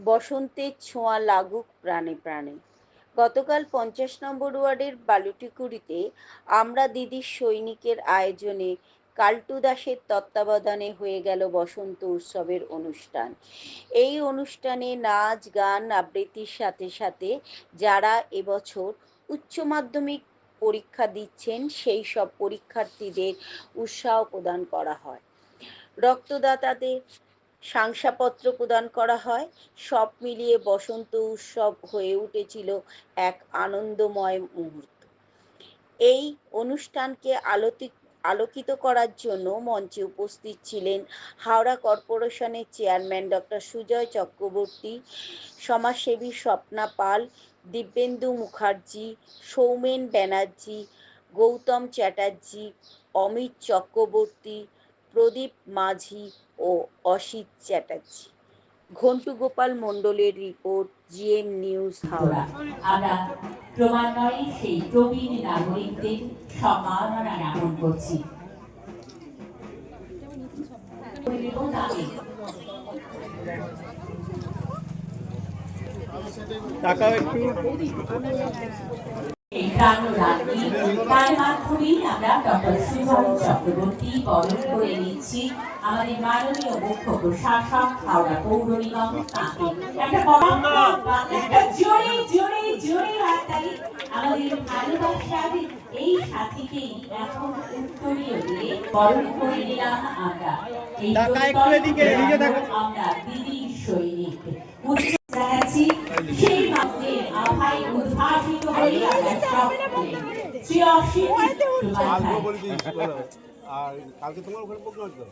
বসন্তের ছোঁয়া লাগুক প্রাণে প্রাণে। গতকাল ৫০ নম্বর ওয়ার্ডের বালুটিকুড়িতে আমরা দিদির সৈনিকের আয়োজনে কাল্টু দাসের তত্ত্বাবধানে হয়ে গেল বসন্ত উৎসবের অনুষ্ঠান। এই অনুষ্ঠানে নাচ গান আবৃত্তির সাথে সাথে যারা এবছর উচ্চ মাধ্যমিক পরীক্ষা দিচ্ছেন সেই সব পরীক্ষার্থীদের উৎসাহ প্রদান করা হয়। রক্তদাতাদের শংসাপত্র প্রদান করা হয়। সব মিলিয়ে বসন্ত উৎসব হয়ে উঠেছিল এক আনন্দময় মুহূর্ত। এই অনুষ্ঠানকে আলোকিত করার জন্য মঞ্চে উপস্থিত ছিলেন হাওড়া কর্পোরেশনের চেয়ারম্যান ডক্টর সুজয় চক্রবর্তী, সমাজসেবী স্বপ্না পাল, দিব্যেন্দু মুখার্জি, সৌমেন ব্যানার্জি, গৌতম চ্যাটার্জি, অমিত চক্রবর্তী, প্রদীপ মাঝি ও অসিত চ্যাটার্জি। ঘন্টু গোপাল মণ্ডলের রিপোর্ট, জিএম নিউজ, হাওড়া। আমরা ক্রমান্বয়ে সেই প্রবীণ নাগরিকদের সম্মাননা জ্ঞাপন করছি। তার মাধ্যমেই আমরা ডক্টর সুজয় চক্রবর্তী বরণ করে নিচ্ছি আমাদের মাননীয় মুখ্য প্রশাসক হাওড়া পৌর নিগম। তাকে একটা জোরে জোরে জোরে হাততালি আমাদের ভালোবাসার এই সাথীকেই এখন উত্তরীয় দিয়ে বরণ করে নিলাম আমরা। এই আমরা দিদির সৈনিক জানাচ্ছি সেই মাধ্যমে আভায় উদ্ভাসিত হয়ে আমরা সব আর কালকে তোমার ওখানে প্রোগ্রাম আছে।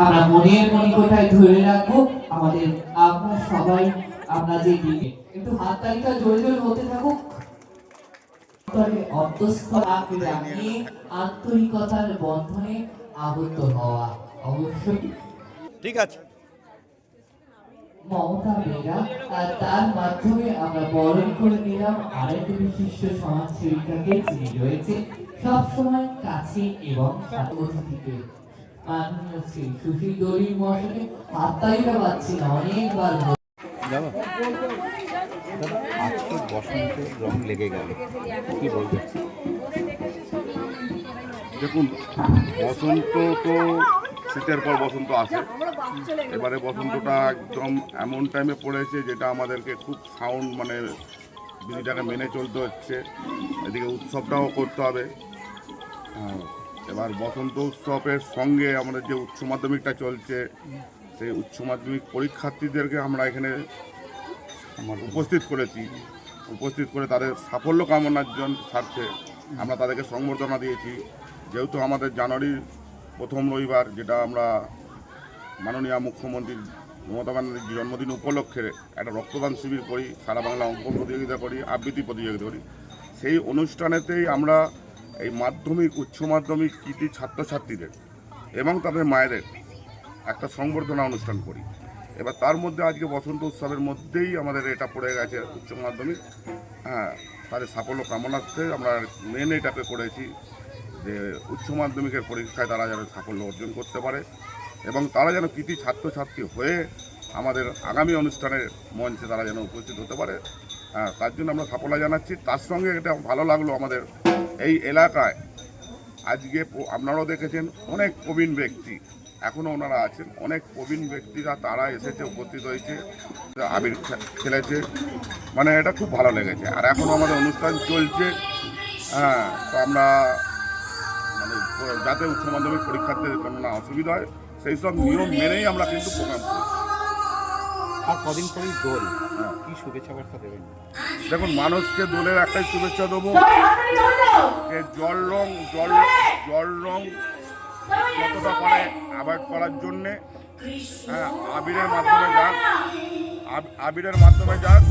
আমরা মনের মনিকোঠায় ধরে রাখবো আমাদের আমরা সবাই আমরা যে দিকে একটু হাত তালিকা জোরে জোরে হতে থাকুক। জানিয়ে আন্তরিকতার বন্ধনে আবদ্ধ হওয়া অবশ্যই ঠিক আছে। মমতা বেরা তার মাধ্যমে আমরা বরণ করে নিলাম আরেক বিশিষ্ট সমাজসেবিকাকে, যিনি রয়েছে সবসময় কাছে এবং অতিথিকে মাননীয় শ্রী সুশীল দৌড়ির মহাশয়কে হাততালিটা পাচ্ছি না অনেকবার। আজকে বসন্তের রং লেগে গেল, কি বলবে? দেখুন, বসন্ত তো শীতের পর বসন্ত আসে। এবারে বসন্তটা একদম এমন টাইমে পড়েছে যেটা আমাদেরকে খুব সাউন্ড মানে বিধিটাকে মেনে চলতে হচ্ছে। এদিকে উৎসবটাও করতে হবে। এবার বসন্ত উৎসবের সঙ্গে আমাদের যে উচ্চ মাধ্যমিকটা চলছে, সেই উচ্চ মাধ্যমিক পরীক্ষার্থীদেরকে আমরা এখানে উপস্থিত করে তাদের সাফল্য কামনার জন্য স্বার্থে আমরা তাদেরকে সংবর্ধনা দিয়েছি। যেহেতু আমাদের জানুয়ারির প্রথম রবিবার, যেটা আমরা মাননীয় মুখ্যমন্ত্রী মমতা ব্যানার্জির জন্মদিন উপলক্ষে একটা রক্তদান শিবির করি, সারা বাংলা অঙ্ক প্রতিযোগিতা করি, আবৃত্তি প্রতিযোগিতা করি। সেই অনুষ্ঠানেতেই আমরা এই মাধ্যমিক উচ্চ মাধ্যমিক কৃতি ছাত্রছাত্রীদের এবং তাদের মায়েদের একটা সংবর্ধনা অনুষ্ঠান করি। এবার তার মধ্যে আজকে বসন্ত উৎসবের মধ্যেই আমাদের এটা পড়ে গেছে উচ্চ মাধ্যমিক। তাদের সাফল্য কামনার্থে আমরা মেন এটাকে করেছি যে উচ্চ মাধ্যমিকের পরীক্ষায় তারা যেন সাফল্য অর্জন করতে পারে এবং তারা যেন কৃতি ছাত্রছাত্রী হয়ে আমাদের আগামী অনুষ্ঠানের মঞ্চে তারা যেন উপস্থিত হতে পারে। তার জন্য আমরা সাফল্য জানাচ্ছি। তার সঙ্গে এটা ভালো লাগলো, আমাদের এই এলাকায় আজকে আপনারাও দেখেছেন অনেক প্রবীণ ব্যক্তি এখনও ওনারা আছেন, অনেক প্রবীণ ব্যক্তিরা তারা এসেছে, উপস্থিত হয়েছে, আবির খেলেছে, মানে এটা খুব ভালো লেগেছে। আর এখনও আমাদের অনুষ্ঠান চলছে। তো আমরা মানে যাতে উচ্চ মাধ্যমিক পরীক্ষার্থীদের কোনো না অসুবিধা হয় সেই সব নিয়ম মেনেই আমরা কিন্তু প্রোগ্রাম করি। আর কদিন পরেই দোল, কি শুভেচ্ছা বার্তা দেবেন? দেখুন, মানুষকে দোলের একটাই শুভেচ্ছা দেবো যে জল রং যতটা পারে অ্যাভয়েড করার জন্যে, হ্যাঁ, আবিরের মাধ্যমে যাক